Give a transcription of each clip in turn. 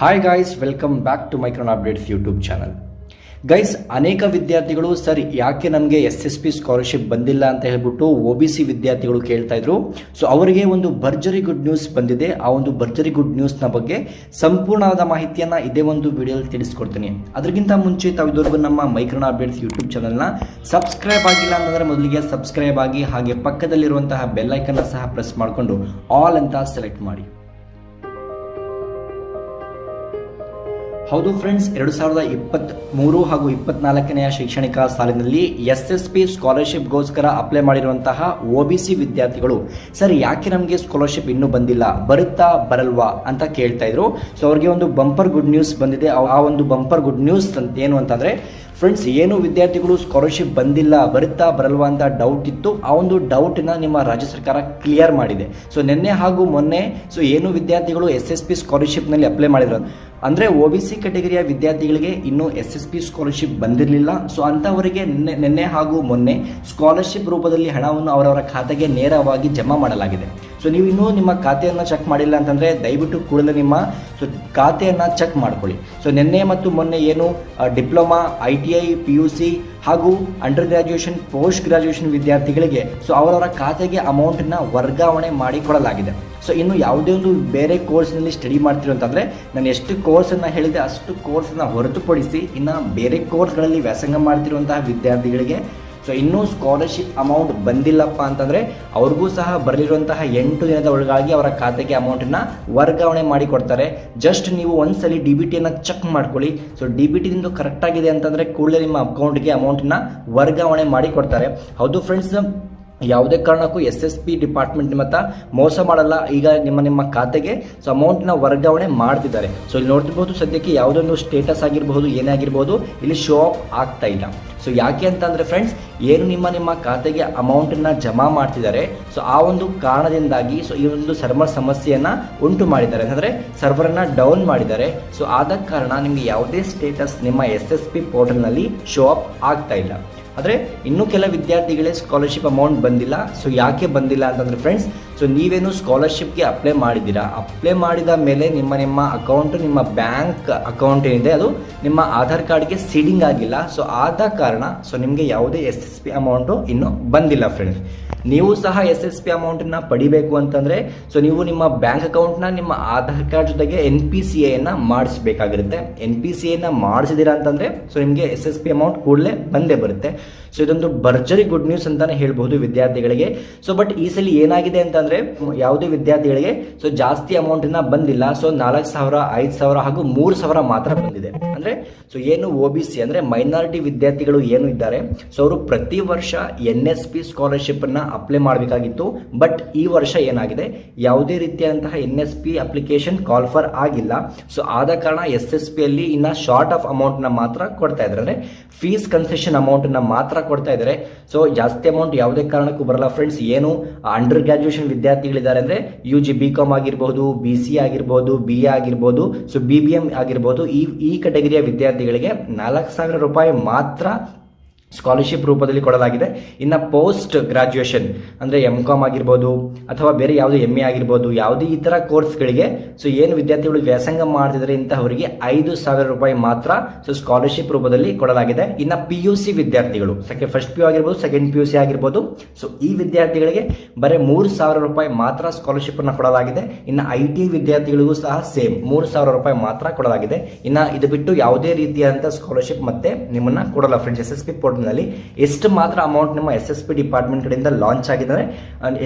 Hi guys, welcome back to Micron updates YouTube channel. Guys, ಅನೇಕ ವಿದ್ಯಾರ್ಥಿಗಳು sir ಯಾಕೆ ನಮಗೆ SSP ಸ್ಕಾಲರ್ಶಿಪ್ ಬಂದಿಲ್ಲ ಅಂತ ಹೇಳ್ಬಿಟ್ಟು OBC ವಿದ್ಯಾರ್ಥಿಗಳು ಕೇಳ್ತಾ ಇದ್ರು. ಸೊ ಅವರಿಗೆ ಒಂದು ಭರ್ಜರಿ ಗುಡ್ ನ್ಯೂಸ್ ಬಂದಿದೆ. ಆ ಒಂದು ಭರ್ಜರಿ ಗುಡ್ ನ್ಯೂಸ್ನ ಬಗ್ಗೆ ಸಂಪೂರ್ಣವಾದ ಮಾಹಿತಿಯನ್ನು ಇದೇ ಒಂದು ವಿಡಿಯೋದಲ್ಲಿ ತಿಳಿಸ್ಕೊಡ್ತೀನಿ. ಅದಕ್ಕಿಂತ ಮುಂಚೆ ತಾವು ಇದುವರೆಗೂ ನಮ್ಮ ಮೈಕ್ರೋನ್ ಅಪ್ಡೇಟ್ಸ್ ಯೂಟ್ಯೂಬ್ ಚಾನಲ್ನ ಸಬ್ಸ್ಕ್ರೈಬ್ ಆಗಿಲ್ಲ ಅಂತಂದರೆ ಮೊದಲಿಗೆ ಸಬ್ಸ್ಕ್ರೈಬ್ ಆಗಿ, ಹಾಗೆ ಪಕ್ಕದಲ್ಲಿರುವಂತಹ ಬೆಲ್ ಐಕನ್ನ ಸಹ ಪ್ರೆಸ್ ಮಾಡಿಕೊಂಡು ಆಲ್ ಅಂತ ಸೆಲೆಕ್ಟ್ ಮಾಡಿ. ಹೌದು ಫ್ರೆಂಡ್ಸ್, 2023 ಹಾಗೂ 24ನೇ ಶೈಕ್ಷಣಿಕ ಸಾಲಿನಲ್ಲಿ SSP ಸ್ಕಾಲರ್ಶಿಪ್ಗೋಸ್ಕರ ಅಪ್ಲೈ ಮಾಡಿರುವಂತಹ OBC ವಿದ್ಯಾರ್ಥಿಗಳು ಸರ್ ಯಾಕೆ ನಮಗೆ ಸ್ಕಾಲರ್ಶಿಪ್ ಇನ್ನೂ ಬಂದಿಲ್ಲ, ಬರುತ್ತಾ ಬರಲ್ವಾ ಅಂತ ಕೇಳ್ತಾ ಇದ್ರು. ಸೊ ಅವ್ರಿಗೆ ಒಂದು ಬಂಪರ್ ಗುಡ್ ನ್ಯೂಸ್ ಬಂದಿದೆ. ಆ ಒಂದು ಬಂಪರ್ ಗುಡ್ ನ್ಯೂಸ್ ಏನು ಅಂತಂದ್ರೆ ಫ್ರೆಂಡ್ಸ್, ಏನು ವಿದ್ಯಾರ್ಥಿಗಳು ಸ್ಕಾಲರ್ಶಿಪ್ ಬಂದಿಲ್ಲ, ಬರುತ್ತಾ ಬರಲ್ವಾ ಅಂತ ಡೌಟ್ ಇತ್ತು, ಆ ಒಂದು ಡೌಟ್ನ ನಿಮ್ಮ ರಾಜ್ಯ ಸರ್ಕಾರ ಕ್ಲಿಯರ್ ಮಾಡಿದೆ. ಸೊ ನಿನ್ನೆ ಹಾಗೂ ಮೊನ್ನೆ ಏನು ವಿದ್ಯಾರ್ಥಿಗಳು SSP ಸ್ಕಾಲರ್ಶಿಪ್ನಲ್ಲಿ ಅಪ್ಲೈ ಮಾಡಿದ್ರು ಅಂದರೆ OBC ಕೆಟಗರಿಯ ವಿದ್ಯಾರ್ಥಿಗಳಿಗೆ ಇನ್ನೂ SSP ಸ್ಕಾಲರ್ಶಿಪ್ ಬಂದಿರಲಿಲ್ಲ. ಸೊ ಅಂಥವರಿಗೆ ನಿನ್ನೆ ಹಾಗೂ ಮೊನ್ನೆ ಸ್ಕಾಲರ್ಶಿಪ್ ರೂಪದಲ್ಲಿ ಹಣವನ್ನು ಅವರವರ ಖಾತೆಗೆ ನೇರವಾಗಿ ಜಮಾ ಮಾಡಲಾಗಿದೆ. ಸೊ ನೀವು ಇನ್ನೂ ನಿಮ್ಮ ಖಾತೆಯನ್ನು ಚೆಕ್ ಮಾಡಿಲ್ಲ ಅಂತಂದರೆ ದಯವಿಟ್ಟು ಕೂಡಲೇ ನಿಮ್ಮ ಖಾತೆಯನ್ನು ಚೆಕ್ ಮಾಡ್ಕೊಳ್ಳಿ. ಸೊ ನಿನ್ನೆ ಮತ್ತು ಮೊನ್ನೆ ಏನು ಡಿಪ್ಲೊಮಾ, ITI, PUC ಹಾಗೂ ಅಂಡರ್ ಗ್ರಾಜ್ಯುಯೇಷನ್, ಪೋಸ್ಟ್ ಗ್ರಾಜ್ಯುಯೇಷನ್ ವಿದ್ಯಾರ್ಥಿಗಳಿಗೆ ಅವರವರ ಖಾತೆಗೆ ಅಮೌಂಟನ್ನು ವರ್ಗಾವಣೆ ಮಾಡಿಕೊಡಲಾಗಿದೆ. ಸೊ ಇನ್ನು ಯಾವುದೇ ಒಂದು ಬೇರೆ ಕೋರ್ಸ್ನಲ್ಲಿ ಸ್ಟಡಿ ಮಾಡ್ತಿರೋ ಅಂತಂದರೆ ನಾನು ಎಷ್ಟು ಕೋರ್ಸನ್ನು ಹೇಳಿದೆ ಅಷ್ಟು ಕೋರ್ಸನ್ನು ಹೊರತುಪಡಿಸಿ ಇನ್ನು ಬೇರೆ ಕೋರ್ಸ್ಗಳಲ್ಲಿ ವ್ಯಾಸಂಗ ಮಾಡ್ತಿರುವಂತಹ ವಿದ್ಯಾರ್ಥಿಗಳಿಗೆ ಇನ್ನೂ ಸ್ಕಾಲರ್ಶಿಪ್ ಅಮೌಂಟ್ ಬಂದಿಲ್ಲಪ್ಪ ಅಂತಂದರೆ ಅವ್ರಿಗೂ ಸಹ ಬರಲಿರುವಂತಹ 8 ದಿನದ ಒಳಗಾಗಿ ಅವರ ಖಾತೆಗೆ ಅಮೌಂಟನ್ನು ವರ್ಗಾವಣೆ ಮಾಡಿ ಕೊಡ್ತಾರೆ. ಜಸ್ಟ್ ನೀವು ಒಂದ್ಸಲಿ DBTಯನ್ನು ಚೆಕ್ ಮಾಡ್ಕೊಳ್ಳಿ. ಸೊ DBT ನಿಮ್ಮದು ಕರೆಕ್ಟ್ ಆಗಿದೆ ಅಂತಂದರೆ ಕೂಡಲೇ ನಿಮ್ಮ ಅಕೌಂಟ್ಗೆ ಅಮೌಂಟನ್ನು ವರ್ಗಾವಣೆ ಮಾಡಿ ಕೊಡ್ತಾರೆ. ಹೌದು ಫ್ರೆಂಡ್ಸ್, ಯಾವುದೇ ಕಾರಣಕ್ಕೂ SSP ಡಿಪಾರ್ಟ್ಮೆಂಟ್ ನಿಮ್ಮ ಮೋಸ ಮಾಡಲ್ಲ. ಈಗ ನಿಮ್ಮ ಖಾತೆಗೆ ಅಮೌಂಟ್ನ ವರ್ಗಾವಣೆ ಮಾಡ್ತಿದ್ದಾರೆ. ಸೊ ಇಲ್ಲಿ ನೋಡ್ತಿರ್ಬೋದು, ಸದ್ಯಕ್ಕೆ ಯಾವುದೊಂದು ಸ್ಟೇಟಸ್ ಆಗಿರಬಹುದು, ಏನೇ ಆಗಿರ್ಬೋದು, ಇಲ್ಲಿ ಶೋ ಆಫ್ ಆಗ್ತಾ ಇಲ್ಲ. ಸೊ ಯಾಕೆ ಅಂತಂದರೆ ಫ್ರೆಂಡ್ಸ್, ಏನು ನಿಮ್ಮ ಖಾತೆಗೆ ಅಮೌಂಟನ್ನು ಜಮಾ ಮಾಡ್ತಿದ್ದಾರೆ, ಸೊ ಆ ಒಂದು ಕಾರಣದಿಂದಾಗಿ ಈ ಒಂದು ಸರ್ವರ್ ಸಮಸ್ಯೆಯನ್ನು ಉಂಟು ಮಾಡಿದ್ದಾರೆ, ಅಂದರೆ ಸರ್ವರನ್ನು ಡೌನ್ ಮಾಡಿದ್ದಾರೆ. ಸೊ ಆದ ಕಾರಣ ನಿಮಗೆ ಯಾವುದೇ ಸ್ಟೇಟಸ್ ನಿಮ್ಮ SSP ಪೋರ್ಟಲ್ನಲ್ಲಿ ಶೋ ಆಫ್ ಆಗ್ತಾ ಇಲ್ಲ. ಆದರೆ ಇನ್ನೂ ಕೆಲ ವಿದ್ಯಾರ್ಥಿಗಳೇ ಸ್ಕಾಲರ್ಶಿಪ್ ಅಮೌಂಟ್ ಬಂದಿಲ್ಲ. ಸೊ ಯಾಕೆ ಬಂದಿಲ್ಲ ಅಂತಂದರೆ ಫ್ರೆಂಡ್ಸ್, ಸೊ ನೀವೇನು ಸ್ಕಾಲರ್ಶಿಪ್ಗೆ ಅಪ್ಲೈ ಮಾಡಿದ್ದೀರಾ, ಅಪ್ಲೈ ಮಾಡಿದ ಮೇಲೆ ನಿಮ್ಮ ಅಕೌಂಟ್, ನಿಮ್ಮ ಬ್ಯಾಂಕ್ ಅಕೌಂಟ್ ಏನಿದೆ ಅದು ನಿಮ್ಮ ಆಧಾರ್ ಕಾರ್ಡ್ಗೆ ಸೀಡಿಂಗ್ ಆಗಿಲ್ಲ. ಸೊ ಆದ ಕಾರಣ ನಿಮಗೆ ಯಾವುದೇ SSP ಅಮೌಂಟು ಇನ್ನೂ ಬಂದಿಲ್ಲ ಫ್ರೆಂಡ್ಸ್. ನೀವು ಸಹ SSP ಅಮೌಂಟನ್ನು ಪಡಿಬೇಕು ಅಂತಂದರೆ ನೀವು ನಿಮ್ಮ ಬ್ಯಾಂಕ್ ಅಕೌಂಟ್ನ ನಿಮ್ಮ ಆಧಾರ್ ಕಾರ್ಡ್ ಜೊತೆಗೆ NPCIಯನ್ನು ಮಾಡಿಸ್ಬೇಕಾಗಿರುತ್ತೆ. NPCIಯನ್ನು ಮಾಡಿಸಿದ್ದೀರಾ ಅಂತಂದರೆ ನಿಮಗೆ SSP ಅಮೌಂಟ್ ಕೂಡಲೇ ಬಂದೇ ಬರುತ್ತೆ. ಸೊ ಇದೊಂದು ಭರ್ಜರಿ ಗುಡ್ ನ್ಯೂಸ್ ಅಂತಾನೆ ಹೇಳ್ಬಹುದು ವಿದ್ಯಾರ್ಥಿಗಳಿಗೆ. ಸೊ ಬಟ್ ಈ ಸಲ ಏನಾಗಿದೆ ಅಂತಂದರೆ ಯಾವುದೇ ವಿದ್ಯಾರ್ಥಿಗಳಿಗೆ ಜಾಸ್ತಿ ಅಮೌಂಟನ್ನು ಬಂದಿಲ್ಲ. ಸೊ 4,000, 5,000 ಹಾಗೂ 3,000 ಮಾತ್ರ ಬಂದಿದೆ. ಅಂದರೆ ಏನು OBC ಅಂದರೆ ಮೈನಾರಿಟಿ ವಿದ್ಯಾರ್ಥಿಗಳು ಏನು ಇದ್ದಾರೆ, ಅವರು ಪ್ರತಿ ವರ್ಷ NSP ಸ್ಕಾಲರ್ಶಿಪ್ಪನ್ನು ಅಪ್ಲೈ ಮಾಡಬೇಕಾಗಿತ್ತು. ಬಟ್ ಈ ವರ್ಷ ಏನಾಗಿದೆ, ಯಾವುದೇ ರೀತಿಯಾದಂತಹ NSP ಅಪ್ಲಿಕೇಶನ್ ಕಾಲ್ ಫಾರ್ ಆಗಿಲ್ಲ. ಸೊ ಆದ ಕಾರಣ SSPಯಲ್ಲಿ ಇನ್ನು ಶಾರ್ಟ್ ಆಫ್ ಅಮೌಂಟ್ನ ಮಾತ್ರ ಕೊಡ್ತಾ ಇದ್ದಾರೆ, ಅಂದರೆ ಫೀಸ್ ಕನ್ಸೆಷನ್ ಅಮೌಂಟನ್ನು ಮಾತ್ರ ಕೊಡ್ತಾ ಇದ್ದಾರೆ. ಸೊ ಜಾಸ್ತಿ ಅಮೌಂಟ್ ಯಾವುದೇ ಕಾರಣಕ್ಕೂ ಬರಲ್ಲ ಫ್ರೆಂಡ್ಸ್. ಏನು ಅಂಡರ್ ಗ್ರಾಜ್ಯುಯೇಷನ್ ವಿದ್ಯಾರ್ಥಿಗಳಿದ್ದಾರೆ ಅಂದರೆ UG BCom ಆಗಿರ್ಬೋದು, BCA ಆಗಿರ್ಬೋದು, BA ಆಗಿರ್ಬೋದು, ಸೊ BBM ಆಗಿರ್ಬೋದು, ಈ ಕೆಟಗರಿಯ ವಿದ್ಯಾರ್ಥಿಗಳಿಗೆ 4,000 ರೂಪಾಯಿ ಮಾತ್ರ ಸ್ಕಾಲರ್ಶಿಪ್ ರೂಪದಲ್ಲಿ ಕೊಡಲಾಗಿದೆ. ಇನ್ನು ಪೋಸ್ಟ್ ಗ್ರಾಜ್ಯುಯೇಷನ್ ಅಂದರೆ MCom ಆಗಿರ್ಬೋದು ಅಥವಾ ಬೇರೆ ಯಾವುದೇ MA ಆಗಿರ್ಬೋದು, ಯಾವುದೇ ಈ ಥರ ಕೋರ್ಸ್ಗಳಿಗೆ ಏನು ವಿದ್ಯಾರ್ಥಿಗಳು ವ್ಯಾಸಂಗ ಮಾಡ್ತಿದ್ದಾರೆ ಇಂತಹವರಿಗೆ 5,000 ರೂಪಾಯಿ ಮಾತ್ರ ಸ್ಕಾಲರ್ಶಿಪ್ ರೂಪದಲ್ಲಿ ಕೊಡಲಾಗಿದೆ. ಇನ್ನು PUC ವಿದ್ಯಾರ್ಥಿಗಳು ಫಸ್ಟ್ PU ಆಗಿರ್ಬೋದು, ಸೆಕೆಂಡ್ PUC ಆಗಿರ್ಬೋದು, ಸೊ ಈ ವಿದ್ಯಾರ್ಥಿಗಳಿಗೆ ಬರೀ 3,000 ರೂಪಾಯಿ ಮಾತ್ರ ಸ್ಕಾಲರ್ಶಿಪ್ ಅನ್ನು ಕೊಡಲಾಗಿದೆ. ಇನ್ನು ITI ವಿದ್ಯಾರ್ಥಿಗಳಿಗೂ ಸಹ ಸೇಮ್ 3,000 ರೂಪಾಯಿ ಮಾತ್ರ ಕೊಡಲಾಗಿದೆ. ಇನ್ನು ಇದು ಬಿಟ್ಟು ಯಾವುದೇ ರೀತಿಯಾದಂಥ ಸ್ಕಾಲರ್ಶಿಪ್ ಮತ್ತೆ ನಿಮ್ಮನ್ನ ಕೊಡಲ್ಲ ಫ್ರೆಂಡ್ಸ್. SSP ಪೋರ್ಟಲ್ ನಲ್ಲಿ ಎಷ್ಟು ಮಾತ್ರ ಅಮೌಂಟ್ ನಿಮ್ಮ SSP ಡಿಪಾರ್ಟ್ಮೆಂಟ್ ಕಡೆಯಿಂದ ಲಾಂಚ್ ಆಗಿದ್ದಾರೆ,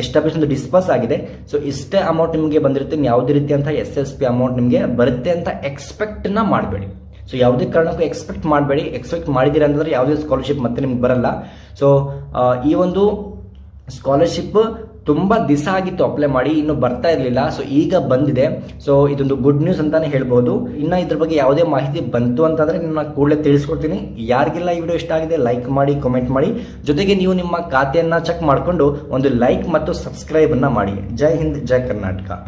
ಎಸ್ಟಾಬ್ಲಿಷ್ ಡಿಸ್ಪರ್ಸ್ ಆಗಿದೆ. ಸೊ ಇಷ್ಟೇ ಅಮೌಂಟ್ ನಿಮಗೆ ಬಂದಿರುತ್ತೆ. ಯಾವುದೇ ರೀತಿಯಂತಹ SSP ಅಮೌಂಟ್ ನಿಮಗೆ ಬರುತ್ತೆ ಅಂತ ಎಕ್ಸ್ಪೆಕ್ಟ್ ಮಾಡಬೇಡಿ. ಸೊ ಯಾವುದೇ ಕಾರಣಕ್ಕೂ ಎಕ್ಸ್ಪೆಕ್ಟ್ ಮಾಡಬೇಡಿ. ಎಕ್ಸ್ಪೆಕ್ಟ್ ಮಾಡಿದ್ದೀರಾ ಅಂತಂದ್ರೆ ಯಾವುದೇ ಸ್ಕಾಲರ್ಶಿಪ್ ಮತ್ತೆ ನಿಮ್ಗೆ ಬರಲ್ಲ. ಸೊ ಈ ಒಂದು ಸ್ಕಾಲರ್ಶಿಪ್ ತುಂಬ ದಿವಸ ಆಗಿತ್ತು ಅಪ್ಲೈ ಮಾಡಿ, ಇನ್ನು ಬರ್ತಾ ಇರಲಿಲ್ಲ. ಸೊ ಈಗ ಬಂದಿದೆ. ಸೊ ಇದೊಂದು ಗುಡ್ ನ್ಯೂಸ್ ಅಂತಾನೆ ಹೇಳ್ಬೋದು. ಇನ್ನು ಇದ್ರ ಬಗ್ಗೆ ಯಾವುದೇ ಮಾಹಿತಿ ಬಂತು ಅಂತಂದ್ರೆ ನಾನು ಕೂಡಲೇ ತಿಳಿಸ್ಕೊಡ್ತೀನಿ. ಯಾರಿಗೆಲ್ಲ ಈ ವಿಡಿಯೋ ಇಷ್ಟ ಆಗಿದೆ ಲೈಕ್ ಮಾಡಿ, ಕಮೆಂಟ್ ಮಾಡಿ, ಜೊತೆಗೆ ನೀವು ನಿಮ್ಮ ಖಾತೆಯನ್ನು ಚೆಕ್ ಮಾಡಿಕೊಂಡು ಒಂದು ಲೈಕ್ ಮತ್ತು ಸಬ್ಸ್ಕ್ರೈಬ್ ಅನ್ನ ಮಾಡಿ. ಜೈ ಹಿಂದ್, ಜೈ ಕರ್ನಾಟಕ.